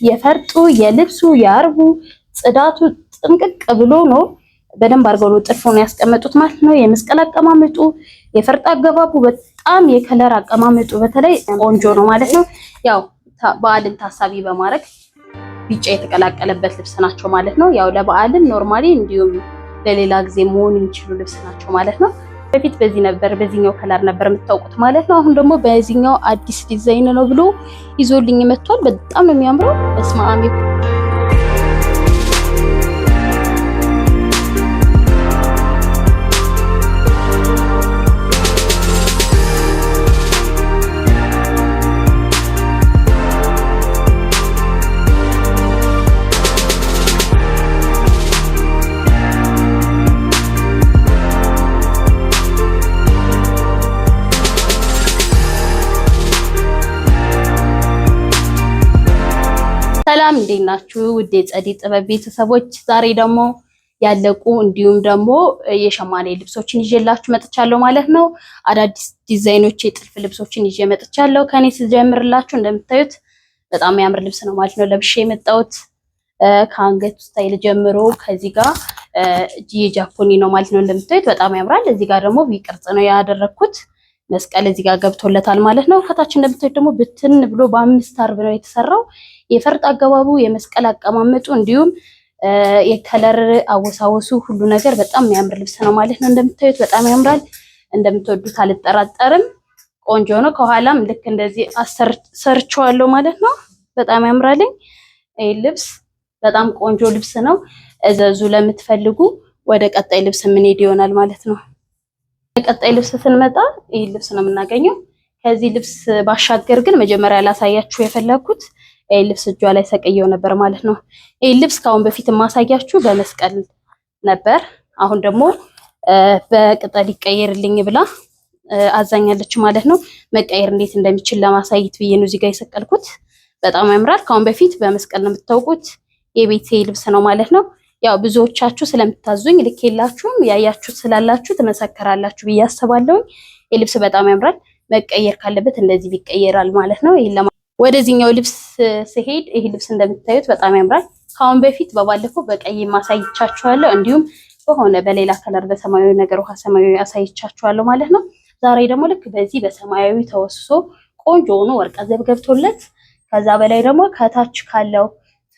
የፈርጡ የልብሱ የአርቡ ጽዳቱ ጥንቅቅ ብሎ ነው። በደንብ አድርገው ነው ጥልፉን ያስቀመጡት ማለት ነው። የመስቀል አቀማመጡ፣ የፈርጥ አገባቡ፣ በጣም የከለር አቀማመጡ በተለይ ቆንጆ ነው ማለት ነው። ያው በዓልን ታሳቢ በማድረግ ቢጫ የተቀላቀለበት ልብስ ናቸው ማለት ነው። ያው ለበዓልን ኖርማሊ እንዲሁም ለሌላ ጊዜ መሆን የሚችሉ ልብስ ናቸው ማለት ነው። በፊት በዚህኛው ከለር ነበር የምታውቁት ማለት ነው። አሁን ደግሞ በዚህኛው አዲስ ዲዛይን ነው ብሎ ይዞልኝ መጥቷል። በጣም ነው የሚያምረው። በስመ አብ ሰላም እንዴት ናችሁ? ውድ የጸዲ ጥበብ ቤተሰቦች፣ ዛሬ ደግሞ ያለቁ እንዲሁም ደግሞ የሸማኔ ልብሶችን ይዤላችሁ መጥቻለሁ ማለት ነው። አዳዲስ ዲዛይኖች የጥልፍ ልብሶችን ይዤ መጥቻለሁ። ከኔ ስጀምርላችሁ እንደምታዩት በጣም የሚያምር ልብስ ነው ማለት ነው ለብሼ የመጣሁት። ከአንገቱ ስታይል ጀምሮ ከዚህ ጋር የጃፖኒ ነው ማለት ነው። እንደምታዩት በጣም ያምራል። እዚህ ጋር ደግሞ ቪቅርጽ ነው ያደረኩት። መስቀል እዚህ ጋር ገብቶለታል ማለት ነው። ከታች እንደምታዩት ደግሞ ብትን ብሎ በአምስት አርብ ነው የተሰራው። የፈርጥ አገባቡ፣ የመስቀል አቀማመጡ እንዲሁም የከለር አወሳወሱ ሁሉ ነገር በጣም የሚያምር ልብስ ነው ማለት ነው። እንደምታዩት በጣም ያምራል። እንደምትወዱት አልጠራጠርም። ቆንጆ ነው። ከኋላም ልክ እንደዚህ ሰርቼዋለሁ ማለት ነው። በጣም ያምራልኝ። ይህ ልብስ በጣም ቆንጆ ልብስ ነው። እዘዙ ለምትፈልጉ። ወደ ቀጣይ ልብስ የምንሄድ ይሆናል ማለት ነው። ቀጣይ ልብስ ስንመጣ ይህ ልብስ ነው የምናገኘው። ከዚህ ልብስ ባሻገር ግን መጀመሪያ ላሳያችሁ የፈለኩት ይህ ልብስ እጇ ላይ ሰቀየው ነበር ማለት ነው። ይህ ልብስ ካሁን በፊት ማሳያችሁ በመስቀል ነበር። አሁን ደግሞ በቅጠል ይቀየርልኝ ብላ አዛኛለች ማለት ነው። መቀየር እንዴት እንደሚችል ለማሳየት ብዬ ነው እዚህ ጋር የሰቀልኩት። በጣም ያምራል። ካሁን በፊት በመስቀል ነው የምታውቁት። የቤቴ ልብስ ነው ማለት ነው። ያው ብዙዎቻችሁ ስለምታዙኝ ልኬላችሁም ያያችሁ ስላላችሁ ትመሰከራላችሁ ብዬ አስባለሁ። ይህ ልብስ በጣም ያምራል። መቀየር ካለበት እንደዚህ ይቀየራል ማለት ነው። ይሄን ወደዚህኛው ልብስ ሲሄድ ይሄ ልብስ እንደምታዩት በጣም ያምራል። ካሁን በፊት በባለፈው በቀይ ማሳይቻችኋለሁ፣ እንዲሁም በሆነ በሌላ ከለር በሰማያዊ ነገር ውሃ ሰማያዊ አሳይቻችኋለሁ ማለት ነው። ዛሬ ደግሞ ልክ በዚህ በሰማያዊ ተወስሶ ቆንጆ ሆኖ ወርቀ ዘብ ገብቶለት ከዛ በላይ ደግሞ ከታች ካለው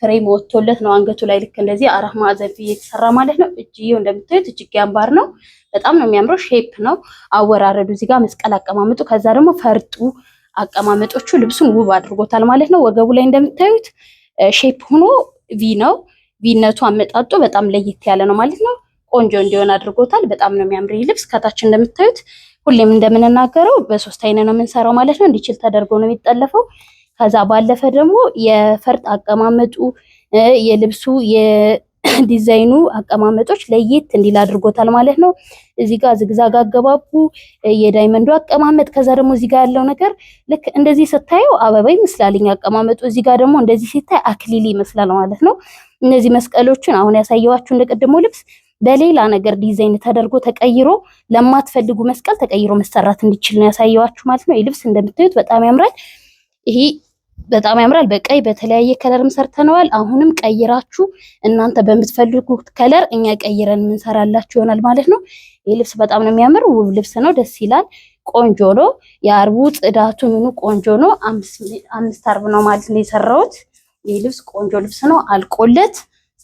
ፍሬም ወጥቶለት ነው አንገቱ ላይ ልክ እንደዚህ አራት ማዕዘን የተሰራ ማለት ነው። እጅየው እንደምታዩት እጅጌ አምባር ነው። በጣም ነው የሚያምረው። ሼፕ ነው አወራረዱ። እዚህ ጋር መስቀል አቀማመጡ፣ ከዛ ደግሞ ፈርጡ አቀማመጦቹ ልብሱን ውብ አድርጎታል ማለት ነው። ወገቡ ላይ እንደምታዩት ሼፕ ሆኖ ቪ ነው። ቪነቱ አመጣጡ በጣም ለየት ያለ ነው ማለት ነው። ቆንጆ እንዲሆን አድርጎታል። በጣም ነው የሚያምር ልብስ። ከታች እንደምታዩት ሁሌም እንደምንናገረው በሶስት አይነት ነው የምንሰራው ማለት ነው። እንዲችል ተደርጎ ነው የሚጠለፈው። ከዛ ባለፈ ደግሞ የፈርጥ አቀማመጡ የልብሱ የዲዛይኑ አቀማመጦች ለየት እንዲል አድርጎታል ማለት ነው። እዚህ ጋር ዝግዛግ አገባቡ፣ የዳይመንዱ አቀማመጥ፣ ከዛ ደግሞ እዚህ ጋር ያለው ነገር ልክ እንደዚህ ስታየው አበባ ይመስላልኝ አቀማመጡ። እዚህ ጋር ደግሞ እንደዚህ ሲታይ አክሊል ይመስላል ማለት ነው። እነዚህ መስቀሎችን አሁን ያሳየዋችሁ እንደቀደሙ ልብስ በሌላ ነገር ዲዛይን ተደርጎ ተቀይሮ ለማትፈልጉ መስቀል ተቀይሮ መሰራት እንዲችል ነው ያሳየዋችሁ ማለት ነው። ይህ ልብስ እንደምታዩት በጣም ያምራል። ይሄ በጣም ያምራል። በቀይ በተለያየ ከለርም ሰርተነዋል። አሁንም ቀይራችሁ እናንተ በምትፈልጉት ከለር እኛ ቀይረን እንሰራላችሁ ይሆናል ማለት ነው። ይህ ልብስ በጣም ነው የሚያምር። ውብ ልብስ ነው። ደስ ይላል። ቆንጆ ነው። የአርቡ ጽዳቱ ምኑ ቆንጆ ነው። አምስት አርብ ነው ማለት ነው የሰራሁት። ይህ ልብስ ቆንጆ ልብስ ነው። አልቆለት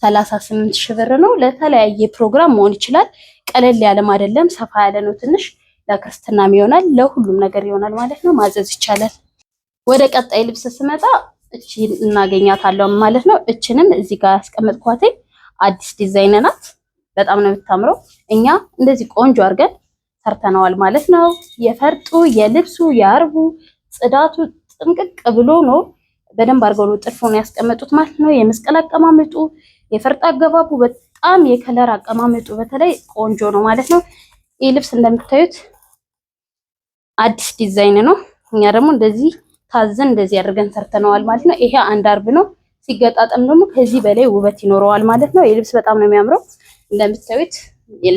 38 ሺህ ብር ነው። ለተለያየ ፕሮግራም መሆን ይችላል። ቀለል ያለም አይደለም፣ ሰፋ ያለ ነው ትንሽ። ለክርስትናም ይሆናል፣ ለሁሉም ነገር ይሆናል ማለት ነው። ማዘዝ ይቻላል። ወደ ቀጣይ ልብስ ስመጣ እቺ እናገኛታለን ማለት ነው። እችንም እዚህ ጋር ያስቀመጥኳት አዲስ ዲዛይን ናት። በጣም ነው የምታምረው። እኛ እንደዚህ ቆንጆ አድርገን ሰርተነዋል ማለት ነው። የፈርጡ የልብሱ የአርቡ ጽዳቱ ጥንቅቅ ብሎ ነው። በደንብ አድርገው ነው ጥልፉን ያስቀመጡት ማለት ነው። የመስቀል አቀማመጡ፣ የፈርጥ አገባቡ፣ በጣም የከለር አቀማመጡ በተለይ ቆንጆ ነው ማለት ነው። ይህ ልብስ እንደምታዩት አዲስ ዲዛይን ነው። እኛ ደግሞ እንደዚህ ታዘን እንደዚህ አድርገን ሰርተነዋል ማለት ነው። ይሄ አንድ አርብ ነው። ሲገጣጠም ደግሞ ከዚህ በላይ ውበት ይኖረዋል ማለት ነው። ይህ ልብስ በጣም ነው የሚያምረው። እንደምታዩት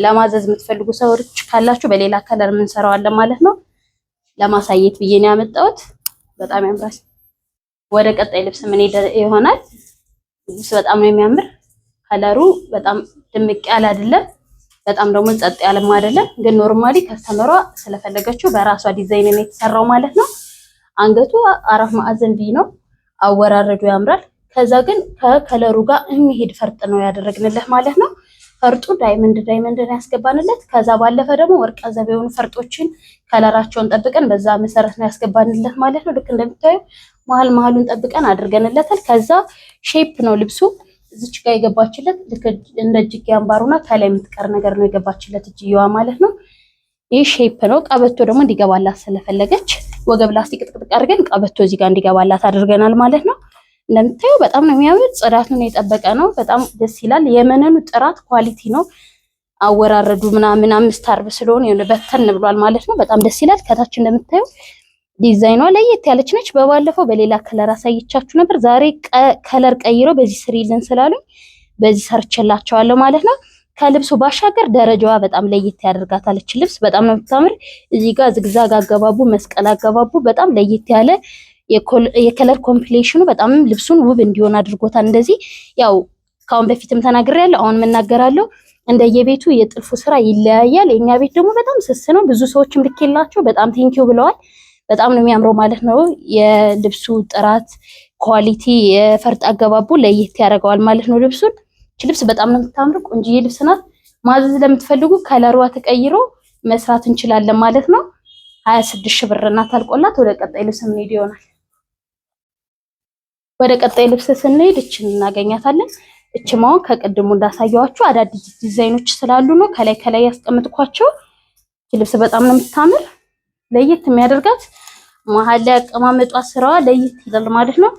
ለማዘዝ የምትፈልጉ ሰዎች ካላችሁ በሌላ ከለር ምን ሰራዋለን ማለት ነው። ለማሳየት ብዬ ነው ያመጣሁት። በጣም ያምራል። ወደ ቀጣይ ልብስ ምን ይሆናል? ልብስ በጣም ነው የሚያምር። ከለሩ በጣም ድምቅ ያለ አይደለም፣ በጣም ደግሞ ጸጥ ያለም አይደለም። ግን ኖርማሊ ከስተመሯ ስለፈለገችው በራሷ ዲዛይን ነው የተሰራው ማለት ነው። አንገቱ 4 ማዕዘን ቪ ነው። አወራረዱ ያምራል። ከዛ ግን ከከለሩ ጋር የሚሄድ ፈርጥ ነው ያደረግንለት ማለት ነው። ፈርጡ ዳይመንድ ነው ያስገባንለት። ከዛ ባለፈ ደግሞ ወርቀ ዘብ የሆኑ ፈርጦችን ከለራቸውን ጠብቀን በዛ መሰረት ነው ያስገባንለት ማለት ነው። ልክ እንደምታዩ መሀሉን ጠብቀን አድርገንለታል። ከዛ ሼፕ ነው ልብሱ እዚች ጋር የገባችለት ልክ እንደ እጅጌ አምባሩና ከላይ የምትቀር ነገር ነው የገባችለት እጅየዋ ማለት ነው። ይህ ሼፕ ነው። ቀበቶ ደግሞ እንዲገባላት ስለፈለገች ወገብ ላስቲክ ጥቅጥቅ አድርገን ቀበቶ እዚህ ጋር እንዲገባላት አድርገናል ማለት ነው። እንደምታዩ በጣም ነው የሚያምር። ጽዳቱን የጠበቀ ነው። በጣም ደስ ይላል። የመነኑ ጥራት ኳሊቲ ነው። አወራረዱ ምናምን 5 አርብ ስለሆነ የሆነ በተን ብሏል ማለት ነው። በጣም ደስ ይላል። ከታች እንደምታዩ ዲዛይኗ ለየት ያለች ነች። በባለፈው በሌላ ከለር አሳይቻችሁ ነበር። ዛሬ ከለር ቀይረው በዚህ ስሪልን ስላሉኝ በዚህ ሰርችላቸዋለሁ ማለት ነው። ከልብሱ ባሻገር ደረጃዋ በጣም ለየት ያደርጋታል። ልብስ በጣም ነው የምታምር። እዚህ ጋር ዝግዛግ አገባቡ፣ መስቀል አገባቡ በጣም ለየት ያለ የከለር ኮምፕሌሽኑ በጣም ልብሱን ውብ እንዲሆን አድርጎታል። እንደዚህ ያው ካሁን በፊትም ተናግሬያለሁ፣ አሁን እናገራለሁ። እንደየቤቱ የጥልፉ ስራ ይለያያል። የኛ ቤት ደግሞ በጣም ስስ ነው። ብዙ ሰዎችም ልኬላቸው በጣም ቴንኪው ብለዋል። በጣም ነው የሚያምረው ማለት ነው። የልብሱ ጥራት ኳሊቲ፣ የፈርጥ አገባቡ ለየት ያደርገዋል ማለት ነው ልብሱን። ልብስ በጣም ነው የምታምረው። ቆንጆዬ ልብስ ናት። ማዘዝ ለምትፈልጉ ከለሯ ተቀይሮ መስራት እንችላለን ማለት ነው። 26 ሺህ ብር ናት አልቆላት። ወደ ቀጣይ ልብስ እንሄድ ይሆናል። ወደ ቀጣይ ልብስ ስንሄድ እችን እናገኛታለን። እችማው ከቅድሙ እንዳሳየዋችሁ አዳዲስ ዲዛይኖች ስላሉ ነው ከላይ ያስቀምጥኳቸው። ልብስ በጣም ነው የምታምር። ለየት የሚያደርጋት መሀል ላይ አቀማመጧ ስራዋ ለየት ይላል ማለት ነው።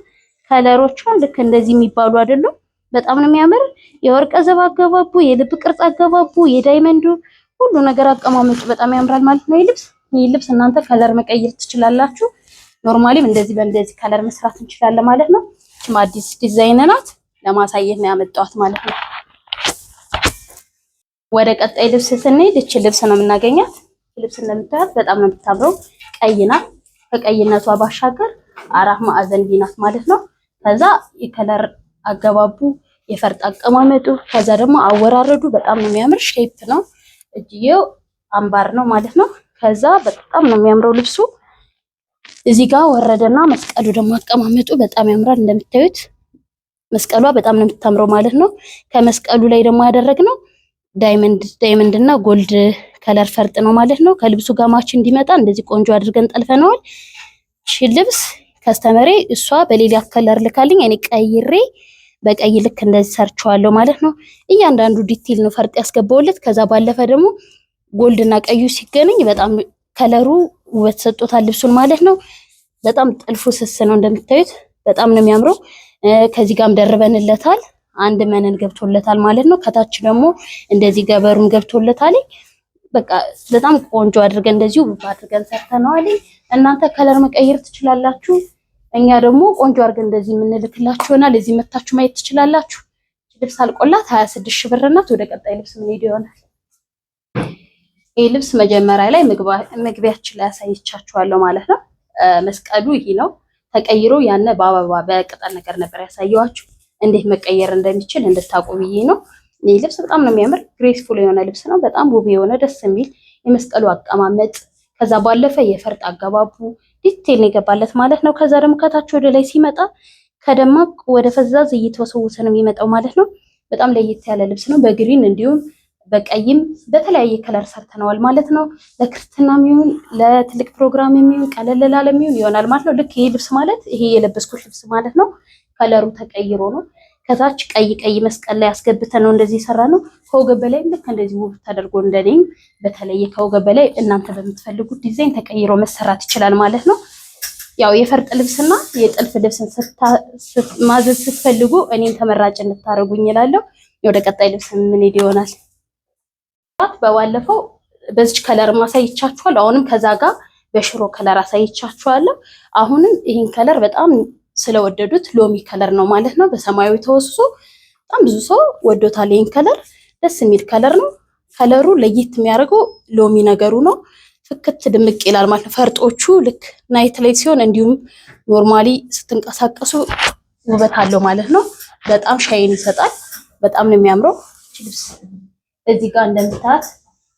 ከለሮቿ ልክ እንደዚህ የሚባሉ አይደሉም። በጣም ነው የሚያምር። የወርቀ ዘብ አገባቡ፣ የልብ ቅርጽ አገባቡ፣ የዳይመንዱ ሁሉ ነገር አቀማመጡ በጣም ያምራል ማለት ነው። ይህ ልብስ እናንተ ከለር መቀየር ትችላላችሁ። ኖርማሊም እንደዚህ በእንደዚህ ከለር መስራት እንችላለን ማለት ነው። እቺም አዲስ ዲዛይን ናት፣ ለማሳየት ነው ያመጣኋት ማለት ነው። ወደ ቀጣይ ልብስ ስንሄድ እቺ ልብስ ነው የምናገኛት። ልብስ እንደምታዩት በጣም ነው የምታምረው። ቀይ ናት። ከቀይነቷ ባሻገር 4 ማዕዘን ናት ማለት ነው። ከዛ የከለር አገባቡ፣ የፈርጥ አቀማመጡ፣ ከዛ ደግሞ አወራረዱ በጣም ነው የሚያምር። ሼፕ ነው። እጅየው አምባር ነው ማለት ነው። ከዛ በጣም ነው የሚያምረው ልብሱ። እዚህ ጋር ወረደና መስቀሉ ደግሞ አቀማመጡ በጣም ያምራል። እንደምታዩት መስቀሏ በጣም ነው የምታምረው ማለት ነው። ከመስቀሉ ላይ ደግሞ ያደረግነው ዳይመንድ እና ጎልድ ከለር ፈርጥ ነው ማለት ነው። ከልብሱ ጋር ማች እንዲመጣ እንደዚህ ቆንጆ አድርገን ጠልፈነዋል። እሺ ልብስ ከስተመሬ እሷ በሌላ ከለር ልካልኝ እኔ ቀይሬ በቀይ ልክ እንደዚህ ሰርቸዋለሁ ማለት ነው። እያንዳንዱ ዲቴል ነው ፈርጥ ያስገባውለት። ከዛ ባለፈ ደግሞ ጎልድ እና ቀዩ ሲገናኝ በጣም ከለሩ ውበት ሰጥቶታል ልብሱን ማለት ነው። በጣም ጥልፉ ስስ ነው እንደምታዩት በጣም ነው የሚያምረው። ከዚህ ጋርም ደርበንለታል። አንድ መነን ገብቶለታል ማለት ነው። ከታች ደግሞ እንደዚህ ገበሩም ገብቶለታል። በቃ በጣም ቆንጆ አድርገን እንደዚሁ አድርገን ሰርተነዋል። እናንተ ከለር መቀየር ትችላላችሁ። እኛ ደግሞ ቆንጆ አድርገን እንደዚህ የምንልክላችሁናል። እዚህ መታችሁ ማየት ትችላላችሁ። ልብስ አልቆላት 26 ሺህ ብር ናት። ወደ ቀጣይ ልብስ ምን ሄድ ይሆናል። ይህ ልብስ መጀመሪያ ላይ መግቢያችን ላይ ያሳይቻችኋለሁ ማለት ነው። መስቀሉ ይሄ ነው። ተቀይሮ ያነ በአበባ በቅጠል ነገር ነበር ያሳየዋችሁ። እንዴት መቀየር እንደሚችል እንድታውቁ ብዬ ነው። ይህ ልብስ በጣም ነው የሚያምር። ግሬስፉል የሆነ ልብስ ነው። በጣም ውብ የሆነ ደስ የሚል የመስቀሉ አቀማመጥ፣ ከዛ ባለፈ የፈርጥ አገባቡ ዲቴል የገባለት ማለት ነው። ከዛ ደግሞ ከታች ወደ ላይ ሲመጣ ከደማቅ ወደ ፈዛዝ እየተወሰወሰ ነው የሚመጣው ማለት ነው። በጣም ለየት ያለ ልብስ ነው። በግሪን እንዲሁም በቀይም በተለያየ ከለር ሰርተነዋል ማለት ነው። ለክርስትናም ይሁን ለትልቅ ፕሮግራም የሚሆን ቀለል ላለም ይሆናል ማለት ነው። ልክ ይሄ ልብስ ማለት ይሄ የለበስኩት ልብስ ማለት ነው። ከለሩ ተቀይሮ ነው። ከታች ቀይ መስቀል ላይ አስገብተን ነው እንደዚህ የሰራ ነው። ከወገብ በላይ ልክ እንደዚህ ውብ ተደርጎ እንደኔም በተለየ ከወገብ በላይ እናንተ በምትፈልጉት ዲዛይን ተቀይሮ መሰራት ይችላል ማለት ነው። ያው የፈርጥ ልብስና የጥልፍ ልብስን ማዘዝ ስትፈልጉ እኔን ተመራጭ እንድታረጉኝ እላለሁ። ወደ ቀጣይ ልብስ ምን ሄድ ይሆናል። በባለፈው በዚች ከለር ማሳይቻችኋል። አሁንም ከዛ ጋር በሽሮ ከለር አሳይቻችኋለሁ። አሁንም ይህን ከለር በጣም ስለወደዱት ሎሚ ከለር ነው ማለት ነው። በሰማያዊ ተወስሶ በጣም ብዙ ሰው ወዶታል። ይህን ከለር ደስ የሚል ከለር ነው። ከለሩ ለየት የሚያደርገው ሎሚ ነገሩ ነው። ፍክት ድምቅ ይላል ማለት ነው። ፈርጦቹ ልክ ናይት ላይ ሲሆን እንዲሁም ኖርማሊ ስትንቀሳቀሱ ውበት አለው ማለት ነው። በጣም ሻይን ይሰጣል። በጣም ነው የሚያምረው። ልብስ እዚህ ጋር እንደምታዩት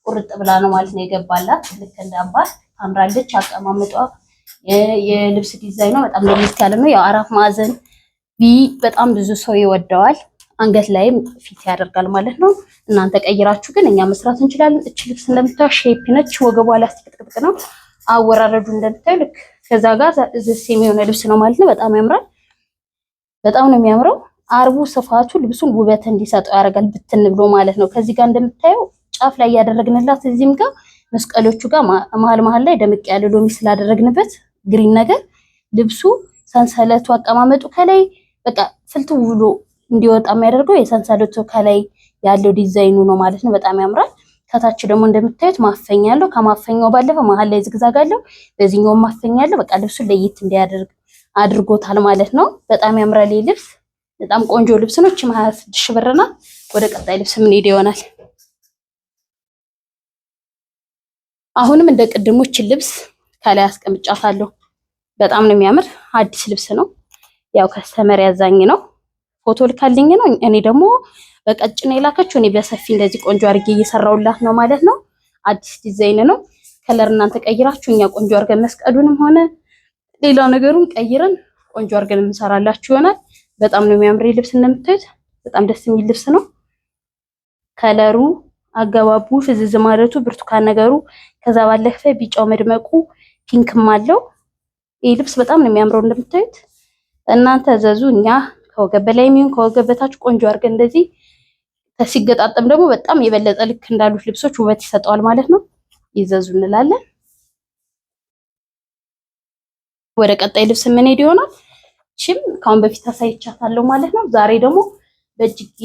ቁርጥ ብላ ነው ማለት ነው የገባላት። ልክ እንደ አምባር ታምራለች። አቀማመጧ የልብስ ዲዛይኗ በጣም ለየት ያለ ነው። ያው አራት ማዕዘን በጣም ብዙ ሰው ይወደዋል። አንገት ላይም ፊት ያደርጋል ማለት ነው። እናንተ ቀይራችሁ ግን እኛ መስራት እንችላለን። እቺ ልብስ እንደምታዩት ሼፕ ነች። ወገቧ ላስቲክ ጥቅጥቅ ነው። አወራረዱ እንደምታዩ ልክ ከዛ ጋር ሴም የሆነ ልብስ ነው ማለት ነው። በጣም ያምራል። በጣም ነው የሚያምረው። አርቡ ስፋቱ ልብሱን ውበት እንዲሰጠው ያደርጋል። ብትን ብሎ ማለት ነው። ከዚህ ጋር እንደምታየው ጫፍ ላይ ያደረግንላት እዚህም ጋር መስቀሎቹ ጋር መሀል ላይ ደምቅ ያለ ሎሚ ስላደረግንበት ግሪን ነገር ልብሱ ሰንሰለቱ አቀማመጡ ከላይ በቃ ፍልቱ ብሎ እንዲወጣ የሚያደርገው የሰንሰለቱ ከላይ ያለው ዲዛይኑ ነው ማለት ነው። በጣም ያምራል። ከታች ደግሞ እንደምታዩት ማፈኛ አለው። ከማፈኛው ባለፈ መሀል ላይ ዝግዛግ አለው። በዚህኛው ማፈኛ አለው። በቃ ልብሱን ለየት እንዲያደርግ አድርጎታል ማለት ነው። በጣም ያምራል። ይህ ልብስ በጣም ቆንጆ ልብስ ነው። እቺ 26 ሺህ ብር ናት። ወደ ቀጣይ ልብስ ምን ሄደ ይሆናል። አሁንም እንደ ቅድሞች ልብስ ከላይ አስቀምጫታለሁ። በጣም ነው የሚያምር አዲስ ልብስ ነው። ያው ከስተመር ያዛኝ ነው ፎቶ ልካልኝ ነው። እኔ ደግሞ በቀጭን የላከችው እኔ በሰፊ እንደዚህ ቆንጆ አድርጌ እየሰራውላት ነው ማለት ነው። አዲስ ዲዛይን ነው። ከለር እናንተ ቀይራችሁ እኛ ቆንጆ አድርገን መስቀዱንም ሆነ ሌላ ነገሩን ቀይረን ቆንጆ አድርገን እንሰራላችሁ ይሆናል። በጣም ነው የሚያምር ልብስ እንደምታዩት በጣም ደስ የሚል ልብስ ነው። ከለሩ አገባቡ ፍዝዝ ማለቱ ብርቱካን ነገሩ ከዛ ባለፈ ቢጫው መድመቁ ፒንክም አለው። ይህ ልብስ በጣም ነው የሚያምረው እንደምታዩት። እናንተ ዘዙ እኛ ከወገብ በላይ የሚሆን ከወገብ በታች ቆንጆ አድርገን እንደዚህ ሲገጣጠም ደግሞ በጣም የበለጠ ልክ እንዳሉት ልብሶች ውበት ይሰጠዋል ማለት ነው። ይዘዙ እንላለን። ወደ ቀጣይ ልብስ ምን ሄድ ይሆናል። እቺም ካሁን በፊት አሳይቻታለሁ ማለት ነው። ዛሬ ደግሞ በእጅጌ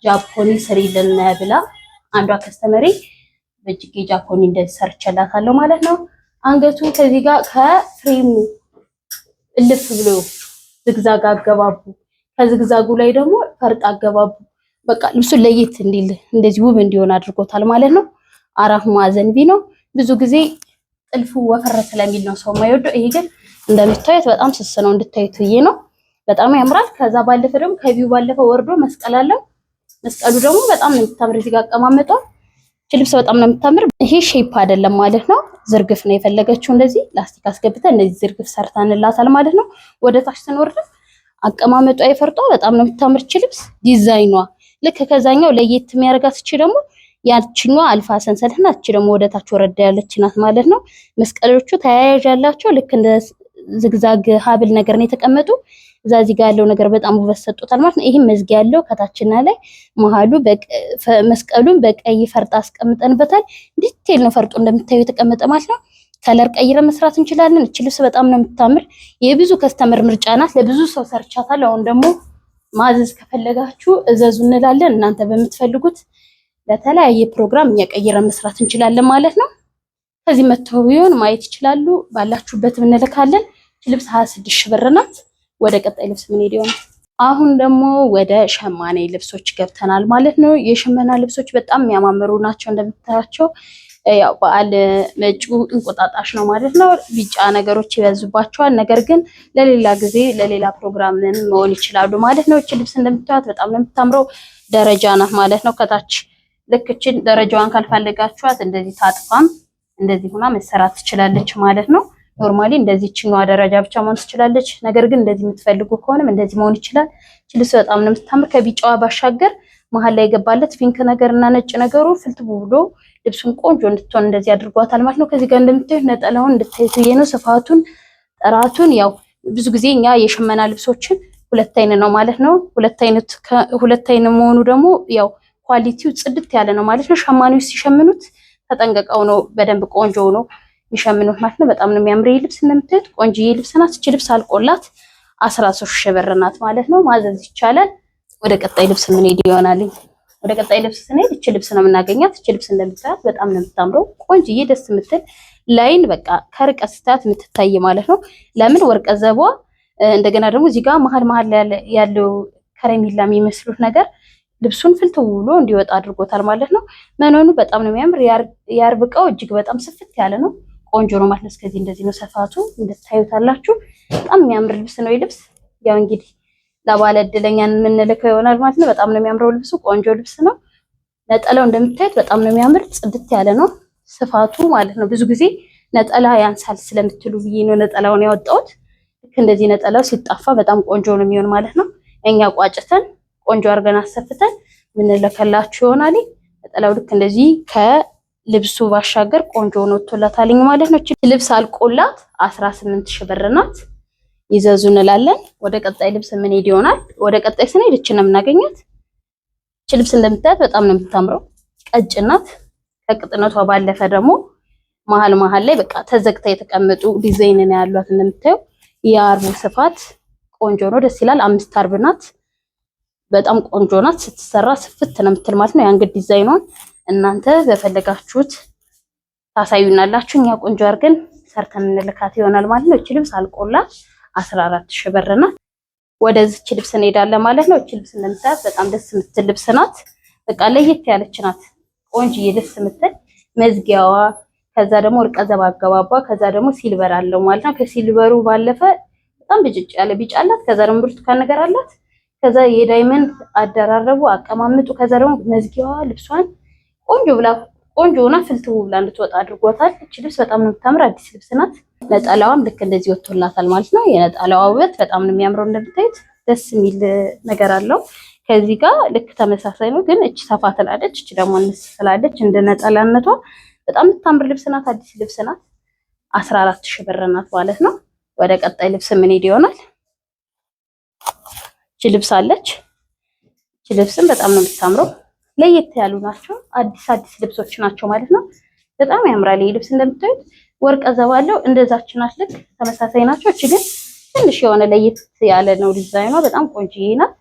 ጃፖኒ ስሪልን ብላ አንዷ ከስተመሪ በእጅጌ ጃፖኒ እንደዚህ ሰርቼላታለሁ ማለት ነው። አንገቱ ከዚህ ጋር ከፍሬሙ እልፍ ብሎ ዝግዛግ አገባቡ ከዝግዛጉ ላይ ደግሞ ፈርጥ አገባቡ በቃ ልብሱን ለየት እንዲል እንደዚህ ውብ እንዲሆን አድርጎታል ማለት ነው። አራት ማዕዘን ነው። ብዙ ጊዜ ጥልፉ ወፈረ ስለሚል ነው ሰው የማይወደው። ይሄ ግን እንደምታዩት በጣም ስስ ነው እንድታዩት ይሄ ነው። በጣም ያምራል። ከዛ ባለፈ ደግሞ ከቪው ባለፈ ወርዶ መስቀል አለው። መስቀሉ ደግሞ በጣም ነው የምታምር። እዚህ ጋር አቀማመጠው ልብስ በጣም ነው የምታምር። ይሄ ሼፕ አይደለም ማለት ነው። ዝርግፍ ነው የፈለገችው። እንደዚህ ላስቲክ አስገብተን እንደዚህ ዝርግፍ ሰርታንላታል ማለት ነው። ወደ ታች ስንወርድ አቀማመጧ የፈርጧ በጣም ነው የምታምር ልብስ። ዲዛይኗ ልክ ከዛኛው ለየት የሚያደርጋት እቺ ደግሞ ያችኛዋ አልፋ ሰንሰለት ናት። እቺ ደግሞ ወደ ታች ወረዳ ያለች ናት ማለት ነው። መስቀሎቹ ተያያዥ ያላቸው ልክ እንደ ዝግዛግ ሀብል ነገር ነው የተቀመጡ። እዚህ ጋር ያለው ነገር በጣም ውበት ሰጥቶታል ማለት ነው። ይሄም መዝጊያ ያለው ከታችና ላይ መሃሉ መስቀሉን በቀይ ፈርጥ አስቀምጠንበታል። ዲቴል ነው ፈርጡ እንደምታዩ የተቀመጠ ማለት ነው። ከለር ቀይረን መስራት እንችላለን። እቺ ልብስ በጣም ነው የምታምር። የብዙ ከስተመር ምርጫ ናት። ለብዙ ሰው ሰርቻታለሁ። አሁን ደግሞ ማዘዝ ከፈለጋችሁ እዘዙ እንላለን። እናንተ በምትፈልጉት ለተለያየ ፕሮግራም እኛ ቀይረን መስራት እንችላለን ማለት ነው። ከዚህ መተው ቢሆን ማየት ይችላሉ። ባላችሁበት እንልካለን። ልብስ 26 ሺህ ብር ናት። ወደ ቀጣይ ልብስ ምን ሄድ ይሆናል። አሁን ደግሞ ወደ ሸማኔ ልብሶች ገብተናል ማለት ነው። የሸመና ልብሶች በጣም የሚያማምሩ ናቸው እንደምታያቸው። ያው በዓል መጪው እንቁጣጣሽ ነው ማለት ነው። ቢጫ ነገሮች ይበዙባቸዋል። ነገር ግን ለሌላ ጊዜ ለሌላ ፕሮግራም መሆን ይችላሉ ማለት ነው። እቺ ልብስ እንደምታዩት በጣም ነው የምታምረው። ደረጃ ናት ማለት ነው። ከታች ልክ እቺን ደረጃዋን ካልፈለጋችኋት እንደዚህ ታጥፋም እንደዚህ ሆና መሰራት ትችላለች ማለት ነው። ኖርማሊ እንደዚህ ችኛዋ ደረጃ ብቻ መሆን ትችላለች። ነገር ግን እንደዚህ የምትፈልጉ ከሆነም እንደዚህ መሆን ይችላል። እቺ ልብስ በጣም ነው የምታምር። ከቢጫዋ ባሻገር መሀል ላይ የገባለት ፒንክ ነገርና ነጭ ነገሩ ፍልት ብሎ ልብሱን ቆንጆ እንድትሆን እንደዚህ አድርጓታል ማለት ነው። ከዚህ ጋር እንደምታዩት ነጠላውን እንድታዩት ነው። ስፋቱን ጥራቱን ያው ብዙ ጊዜ እኛ የሸመና ልብሶችን ሁለት አይነት ነው ማለት ነው። ሁለት አይነት መሆኑ ደግሞ ያው ኳሊቲው ጽድት ያለ ነው ማለት ነው። ሸማኔዎች ሲሸምኑት ተጠንቀቀው ነው በደንብ ቆንጆ ነው የሚሸምኑት ማለት ነው። በጣም ነው የሚያምር ልብስ እንደምታዩት ቆንጆዬ ልብስ ናት። እቺ ልብስ አልቆላት 13 ሺህ ብር ናት ማለት ነው። ማዘዝ ይቻላል። ወደ ቀጣይ ልብስ ምን ሄድ ይሆናል። ወደ ቀጣይ ልብስ ስንሄድ እቺ ልብስ ነው የምናገኛት። እቺ ልብስ እንደምታዩት በጣም ነው የምታምረው ቆንጆዬ ደስ የምትል ላይን በቃ ከርቀት ስታት የምትታይ ማለት ነው። ለምን ወርቀ ዘቧ እንደገና ደግሞ እዚህ ጋር መሀል ያለው ከረሚላ የሚመስሉት ነገር ልብሱን ፍልት ብሎ እንዲወጣ አድርጎታል ማለት ነው። መነኑ በጣም ነው የሚያምር። ያርብቀው እጅግ በጣም ስፍት ያለ ነው። ቆንጆ ነው ማለት ነው። እስከዚህ እንደዚህ ነው ሰፋቱ እንድታዩታላችሁ። በጣም የሚያምር ልብስ ነው። ልብስ ያው እንግዲህ ለባለ እድለኛ የምንልከው ይሆናል ማለት ነው። በጣም ነው የሚያምረው ልብሱ፣ ቆንጆ ልብስ ነው። ነጠላው እንደምታዩት በጣም ነው የሚያምር፣ ጽድት ያለ ነው ስፋቱ ማለት ነው። ብዙ ጊዜ ነጠላ ያንሳል ስለምትሉ ብዬ ነው ነጠላውን ያወጣሁት። ልክ እንደዚህ ነጠላው ሲጣፋ በጣም ቆንጆ ነው የሚሆን ማለት ነው። እኛ ቋጭተን ቆንጆ አድርገን አሰፍተን ምንልከላችሁ ይሆናል። ነጠላው ልክ እንደዚህ ከልብሱ ባሻገር ቆንጆ ነው ወጥቶላታል ማለት ነው። እቺ ልብስ አልቆላት 18000 ብር ናት። ይዘዙ እንላለን። ወደ ቀጣይ ልብስ ምን ሄድ ይሆናል። ወደ ቀጣይ ስንሄድ እቺ ነው የምናገኛት። እቺ ልብስ እንደምታዩት በጣም ነው የምታምረው። ቀጭን ናት። ከቅጥነቷ ባለፈ ደግሞ መሀል ላይ በቃ ተዘግታ የተቀመጡ ዲዛይን ነው ያሏት። እንደምታዩ የአርቡ ስፋት ቆንጆ ነው፣ ደስ ይላል። 5 አርብ ናት። በጣም ቆንጆ ናት። ስትሰራ ስፍት ነው የምትል ማለት ነው። የአንገት ዲዛይኗን እናንተ በፈለጋችሁት ታሳዩናላችሁ። እኛ ቆንጆ አድርገን ሰርተን እንልካት ይሆናል ማለት ነው። እቺ ልብስ አልቆላት 14000 ብር ናት። ወደዚች ልብስ እንሄዳለን ማለት ነው። እቺ ልብስ እንደምታዩት በጣም ደስ የምትል ልብስ ናት። በቃ ለየት ያለች ናት። ቆንጆዬ ደስ የምትል መዝጊያዋ፣ ከዛ ደግሞ ወርቀ ዘባ አገባባ፣ ከዛ ደግሞ ሲልቨር አለው ማለት ነው። ከሲልቨሩ ባለፈ በጣም ብጭጭ ያለ ቢጫ አላት። ከዛ ደግሞ ብርቱካን ነገር አላት። ከዛ የዳይመንድ አደራረቡ አቀማመጡ፣ ከዛ ደግሞ መዝጊያዋ ልብሷን ቆንጆ ሆና ፍልትው ብላ እንድትወጣ አድርጓታል። እቺ ልብስ በጣም ነው የምታምር፣ አዲስ ልብስ ናት። ነጠላዋም ልክ እንደዚህ ወጥቶላታል ማለት ነው። የነጠላዋ ውበት በጣም ነው የሚያምረው። እንደምታዩት ደስ የሚል ነገር አለው። ከዚህ ጋር ልክ ተመሳሳይ ነው፣ ግን እቺ ሰፋ ትላለች፣ እቺ ደግሞ እንስ ትላለች። እንደ ነጠላነቷ በጣም የምታምር ልብስ ናት። አዲስ ልብስ ናት። 14000 ብር ናት ማለት ነው። ወደ ቀጣይ ልብስ ምን ሄድ ይሆናል። እቺ ልብስ አለች። እቺ ልብስም በጣም ነው የምታምረው። ለየት ያሉ ናቸው። አዲስ ልብሶች ናቸው ማለት ነው። በጣም ያምራል። ይሄ ልብስ እንደምታዩት ወርቀ ዘባ አለው። እንደዛች ናት። ልክ ተመሳሳይ ናቸው። እቺ ግን ትንሽ የሆነ ለየት ያለ ነው ዲዛይኗ። በጣም ቆንጆዬ ናት።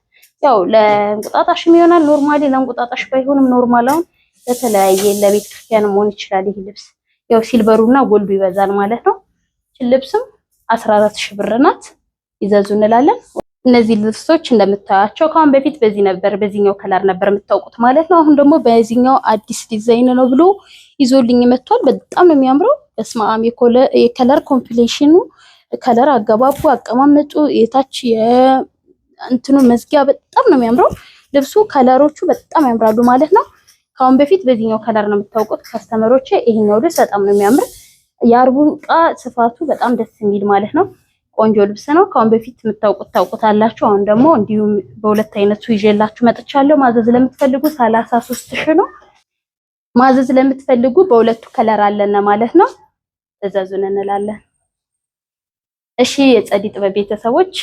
ያው ለእንቁጣጣሽም ይሆናል። ኖርማሊ ለእንቁጣጣሽ ባይሆንም ኖርማላውን ለተለያየ ለቤተ ክርስቲያን መሆን ይችላል። ይሄ ልብስ ያው ሲልቨሩና ጎልዱ ይበዛል ማለት ነው። እቺ ልብስም 14000 ብር ናት። ይዘዙ እንላለን። እነዚህ ልብሶች እንደምታያቸው ከአሁን በፊት በዚህኛው ከለር ነበር የምታውቁት ማለት ነው። አሁን ደግሞ በዚህኛው አዲስ ዲዛይን ነው ብሎ ይዞልኝ መጥቷል። በጣም ነው የሚያምረው። በስማም የከለር ኮምፒሌሽኑ፣ ከለር አገባቡ፣ አቀማመጡ፣ የታች የእንትኑ መዝጊያ በጣም ነው የሚያምረው ልብሱ። ከለሮቹ በጣም ያምራሉ ማለት ነው። ከአሁን በፊት በዚህኛው ከለር ነው የምታውቁት ከስተመሮቼ። ይሄኛው ልብስ በጣም ነው የሚያምር። የአርቡ ዕቃ ስፋቱ በጣም ደስ የሚል ማለት ነው። ቆንጆ ልብስ ነው። ከአሁን በፊት የምታውቁት ታውቁታላችሁ። አሁን ደግሞ እንዲሁም በሁለት አይነቱ ይዤላችሁ መጥቻለሁ። ማዘዝ ለምትፈልጉ 33000 ነው። ማዘዝ ለምትፈልጉ በሁለቱ ከለር አለና ማለት ነው። እዘዙን እንላለን። እሺ የጸዲ ጥበብ ቤተሰቦች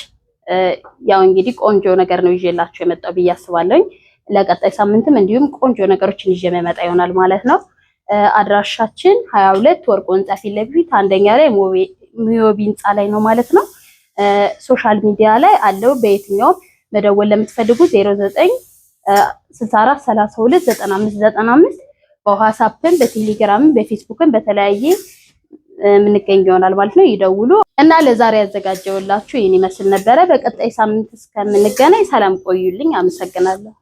ያው እንግዲህ ቆንጆ ነገር ነው ይዤላችሁ የመጣው ብዬ አስባለሁ። ለቀጣይ ሳምንትም እንዲሁም ቆንጆ ነገሮችን ይዤ መመጣ ይሆናል ማለት ነው። አድራሻችን 22 ወርቅ ወንጻ ፊት ለፊት አንደኛ ላይ ሚዮቢ ህንጻ ላይ ነው ማለት ነው። ሶሻል ሚዲያ ላይ አለው። በየትኛው መደወል ለምትፈልጉ 0964329595 በዋትስአፕን በቴሌግራምን በፌስቡክን በተለያየ የምንገኝ ይሆናል ማለት ነው። ይደውሉ እና ለዛሬ ያዘጋጀውላችሁ ይሄን ይመስል ነበረ። በቀጣይ ሳምንት እስከምንገናኝ ሰላም ቆዩልኝ። አመሰግናለሁ።